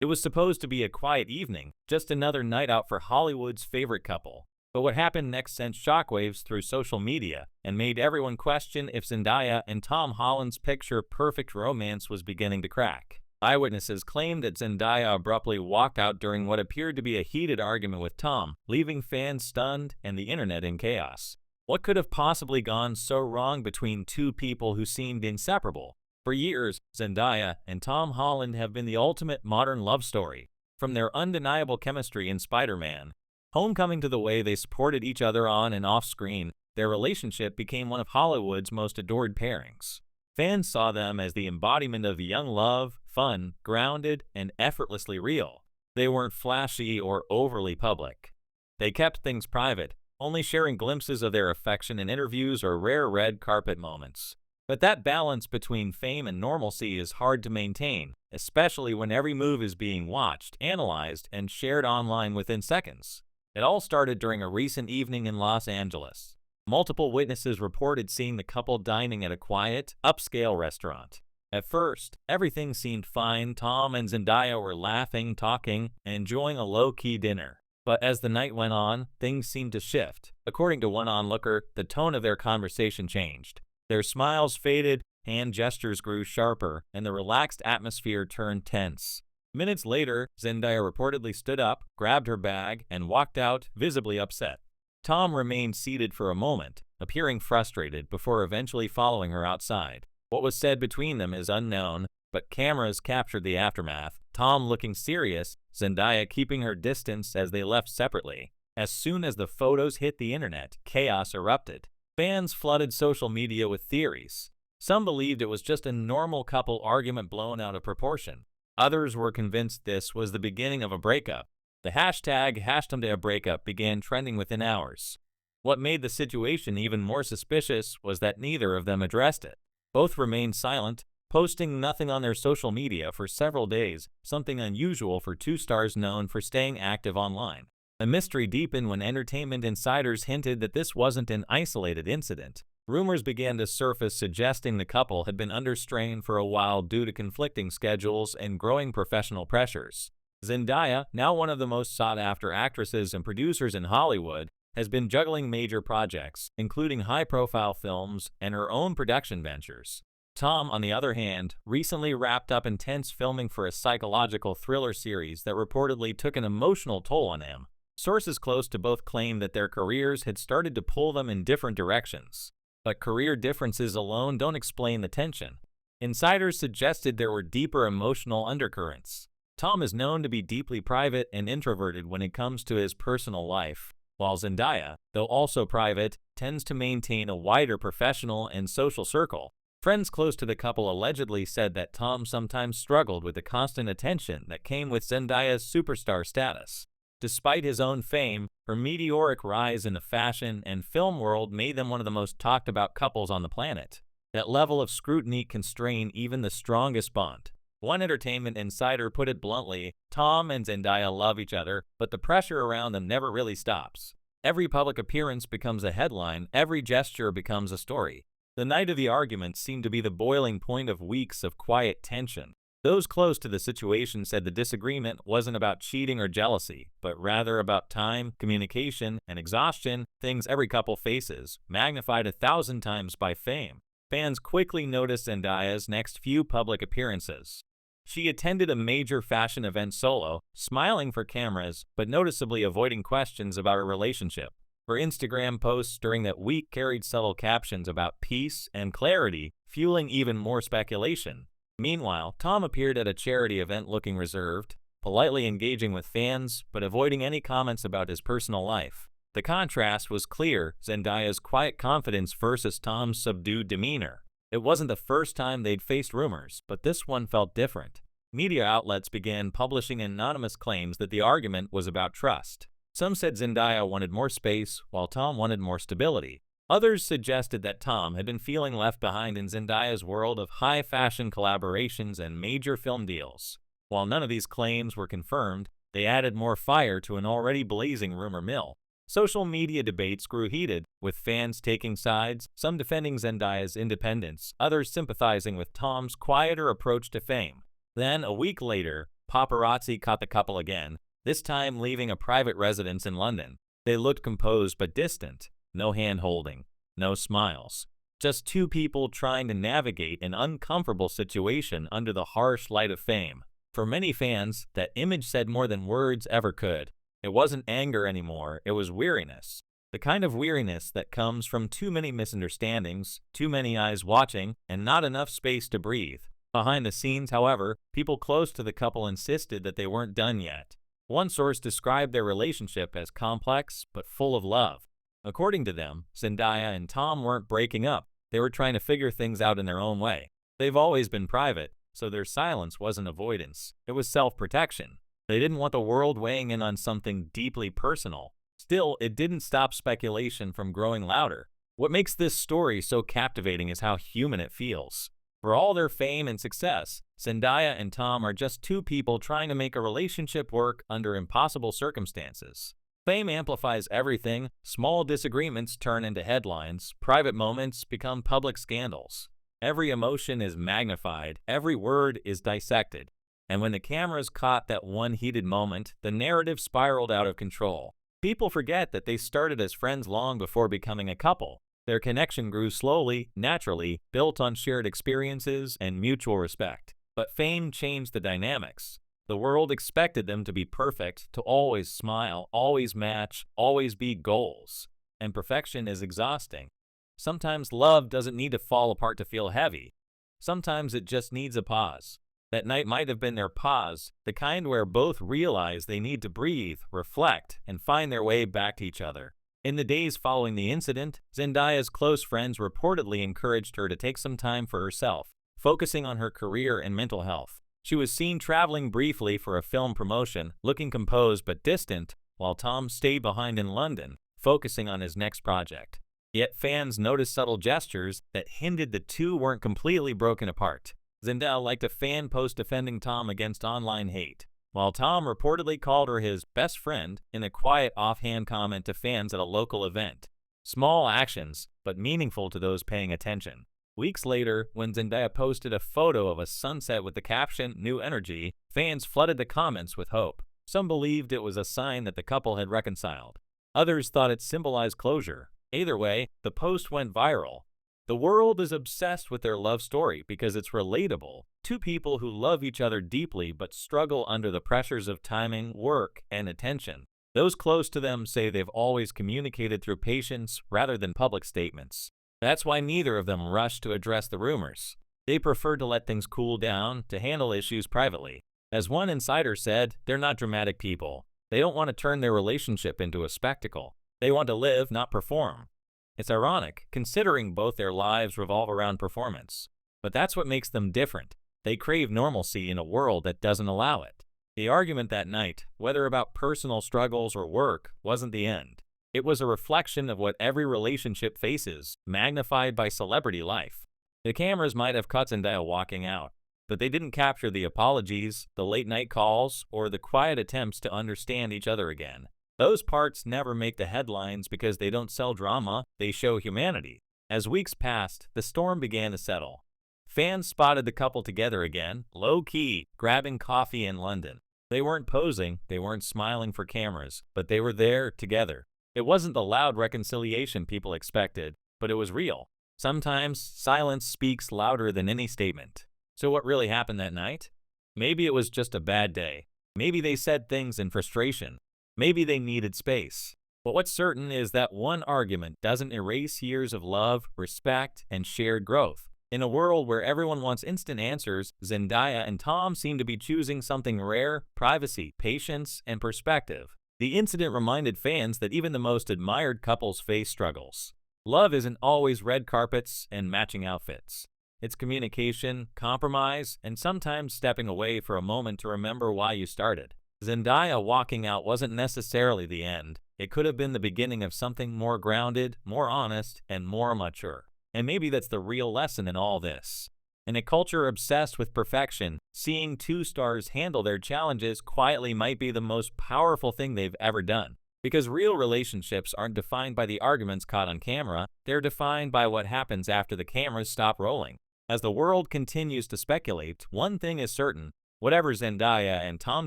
It was supposed to be a quiet evening, just another night out for Hollywood's favorite couple. But what happened next sent shockwaves through social media and made everyone question if Zendaya and Tom Holland's picture-perfect romance was beginning to crack. Eyewitnesses claimed that Zendaya abruptly walked out during what appeared to be a heated argument with Tom, leaving fans stunned and the internet in chaos. What could have possibly gone so wrong between two people who seemed inseparable? For years, Zendaya and Tom Holland have been the ultimate modern love story. From their undeniable chemistry in Spider-Man, Homecoming to the way they supported each other on and off screen, their relationship became one of Hollywood's most adored pairings. Fans saw them as the embodiment of young love, fun, grounded, and effortlessly real. They weren't flashy or overly public. They kept things private, only sharing glimpses of their affection in interviews or rare red carpet moments. But that balance between fame and normalcy is hard to maintain, especially when every move is being watched, analyzed, and shared online within seconds. It all started during a recent evening in Los Angeles. Multiple witnesses reported seeing the couple dining at a quiet, upscale restaurant. At first, everything seemed fine. Tom and Zendaya were laughing, talking, and enjoying a low-key dinner. But as the night went on, things seemed to shift. According to one onlooker, the tone of their conversation changed. Their smiles faded, hand gestures grew sharper, and the relaxed atmosphere turned tense. Minutes later, Zendaya reportedly stood up, grabbed her bag, and walked out, visibly upset. Tom remained seated for a moment, appearing frustrated before eventually following her outside. What was said between them is unknown, but cameras captured the aftermath, Tom looking serious, Zendaya keeping her distance as they left separately. As soon as the photos hit the internet, chaos erupted. Fans flooded social media with theories. Some believed it was just a normal couple argument blown out of proportion. Others were convinced this was the beginning of a breakup. The hashtag #HashTomDayBreakup began trending within hours. What made the situation even more suspicious was that neither of them addressed it. Both remained silent, posting nothing on their social media for several days, something unusual for two stars known for staying active online. The mystery deepened when entertainment insiders hinted that this wasn't an isolated incident. Rumors began to surface suggesting the couple had been under strain for a while due to conflicting schedules and growing professional pressures. Zendaya, now one of the most sought-after actresses and producers in Hollywood, has been juggling major projects, including high-profile films and her own production ventures. Tom, on the other hand, recently wrapped up intense filming for a psychological thriller series that reportedly took an emotional toll on him. Sources close to both claim that their careers had started to pull them in different directions. But career differences alone don't explain the tension. Insiders suggested there were deeper emotional undercurrents. Tom is known to be deeply private and introverted when it comes to his personal life, while Zendaya, though also private, tends to maintain a wider professional and social circle. Friends close to the couple allegedly said that Tom sometimes struggled with the constant attention that came with Zendaya's superstar status. Despite his own fame, her meteoric rise in the fashion and film world made them one of the most talked about couples on the planet. That level of scrutiny can strain even the strongest bond. One entertainment insider put it bluntly, Tom and Zendaya love each other, but the pressure around them never really stops. Every public appearance becomes a headline, every gesture becomes a story. The night of the argument seemed to be the boiling point of weeks of quiet tension. Those close to the situation said the disagreement wasn't about cheating or jealousy, but rather about time, communication, and exhaustion, things every couple faces, magnified 1,000 times by fame. Fans quickly noticed Zendaya's next few public appearances. She attended a major fashion event solo, smiling for cameras, but noticeably avoiding questions about her relationship. Her Instagram posts during that week carried subtle captions about peace and clarity, fueling even more speculation. Meanwhile, Tom appeared at a charity event looking reserved, politely engaging with fans, but avoiding any comments about his personal life. The contrast was clear, Zendaya's quiet confidence versus Tom's subdued demeanor. It wasn't the first time they'd faced rumors, but this one felt different. Media outlets began publishing anonymous claims that the argument was about trust. Some said Zendaya wanted more space, while Tom wanted more stability. Others suggested that Tom had been feeling left behind in Zendaya's world of high-fashion collaborations and major film deals. While none of these claims were confirmed, they added more fire to an already blazing rumor mill. Social media debates grew heated, with fans taking sides, some defending Zendaya's independence, others sympathizing with Tom's quieter approach to fame. Then, a week later, paparazzi caught the couple again, this time leaving a private residence in London. They looked composed but distant, no hand-holding, no smiles. Just two people trying to navigate an uncomfortable situation under the harsh light of fame. For many fans, that image said more than words ever could. It wasn't anger anymore, it was weariness. The kind of weariness that comes from too many misunderstandings, too many eyes watching, and not enough space to breathe. Behind the scenes, however, people close to the couple insisted that they weren't done yet. One source described their relationship as complex but full of love. According to them, Zendaya and Tom weren't breaking up. They were trying to figure things out in their own way. They've always been private, so their silence wasn't avoidance. It was self-protection. They didn't want the world weighing in on something deeply personal. Still, it didn't stop speculation from growing louder. What makes this story so captivating is how human it feels. For all their fame and success, Zendaya and Tom are just two people trying to make a relationship work under impossible circumstances. Fame amplifies everything. Small disagreements turn into headlines. Private moments become public scandals. Every emotion is magnified. Every word is dissected. And when the cameras caught that one heated moment, the narrative spiraled out of control. People forget that they started as friends long before becoming a couple. Their connection grew slowly, naturally, built on shared experiences and mutual respect. But fame changed the dynamics. The world expected them to be perfect, to always smile, always match, always be goals. And perfection is exhausting. Sometimes love doesn't need to fall apart to feel heavy. Sometimes it just needs a pause. That night might have been their pause, the kind where both realize they need to breathe, reflect, and find their way back to each other. In the days following the incident, Zendaya's close friends reportedly encouraged her to take some time for herself, focusing on her career and mental health. She was seen traveling briefly for a film promotion, looking composed but distant, while Tom stayed behind in London, focusing on his next project. Yet fans noticed subtle gestures that hinted the two weren't completely broken apart. Zendaya liked a fan post defending Tom against online hate, while Tom reportedly called her his best friend in a quiet offhand comment to fans at a local event. Small actions, but meaningful to those paying attention. Weeks later, when Zendaya posted a photo of a sunset with the caption, "New Energy," fans flooded the comments with hope. Some believed it was a sign that the couple had reconciled. Others thought it symbolized closure. Either way, the post went viral. The world is obsessed with their love story because it's relatable. Two people who love each other deeply but struggle under the pressures of timing, work, and attention. Those close to them say they've always communicated through patience rather than public statements. That's why neither of them rushed to address the rumors. They preferred to let things cool down, to handle issues privately. As one insider said, they're not dramatic people. They don't want to turn their relationship into a spectacle. They want to live, not perform. It's ironic, considering both their lives revolve around performance. But that's what makes them different. They crave normalcy in a world that doesn't allow it. The argument that night, whether about personal struggles or work, wasn't the end. It was a reflection of what every relationship faces, magnified by celebrity life. The cameras might have caught Zendaya walking out, but they didn't capture the apologies, the late-night calls, or the quiet attempts to understand each other again. Those parts never make the headlines because they don't sell drama, they show humanity. As weeks passed, the storm began to settle. Fans spotted the couple together again, low-key, grabbing coffee in London. They weren't posing, they weren't smiling for cameras, but they were there, together. It wasn't the loud reconciliation people expected, but it was real. Sometimes, silence speaks louder than any statement. So what really happened that night? Maybe it was just a bad day. Maybe they said things in frustration. Maybe they needed space. But what's certain is that one argument doesn't erase years of love, respect, and shared growth. In a world where everyone wants instant answers, Zendaya and Tom seem to be choosing something rare: privacy, patience, and perspective. The incident reminded fans that even the most admired couples face struggles. Love isn't always red carpets and matching outfits. It's communication, compromise, and sometimes stepping away for a moment to remember why you started. Zendaya walking out wasn't necessarily the end. It could have been the beginning of something more grounded, more honest, and more mature. And maybe that's the real lesson in all this. In a culture obsessed with perfection, seeing two stars handle their challenges quietly might be the most powerful thing they've ever done. Because real relationships aren't defined by the arguments caught on camera, they're defined by what happens after the cameras stop rolling. As the world continues to speculate, one thing is certain: Whatever Zendaya and Tom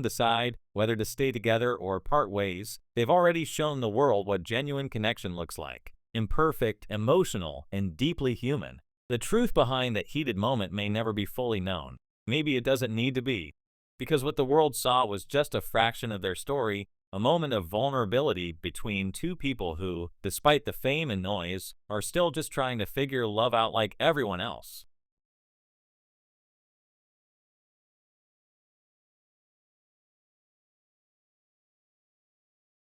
decide, whether to stay together or part ways, they've already shown the world what genuine connection looks like. Imperfect, emotional, and deeply human. The truth behind that heated moment may never be fully known. Maybe it doesn't need to be. Because what the world saw was just a fraction of their story, a moment of vulnerability between two people who, despite the fame and noise, are still just trying to figure love out like everyone else.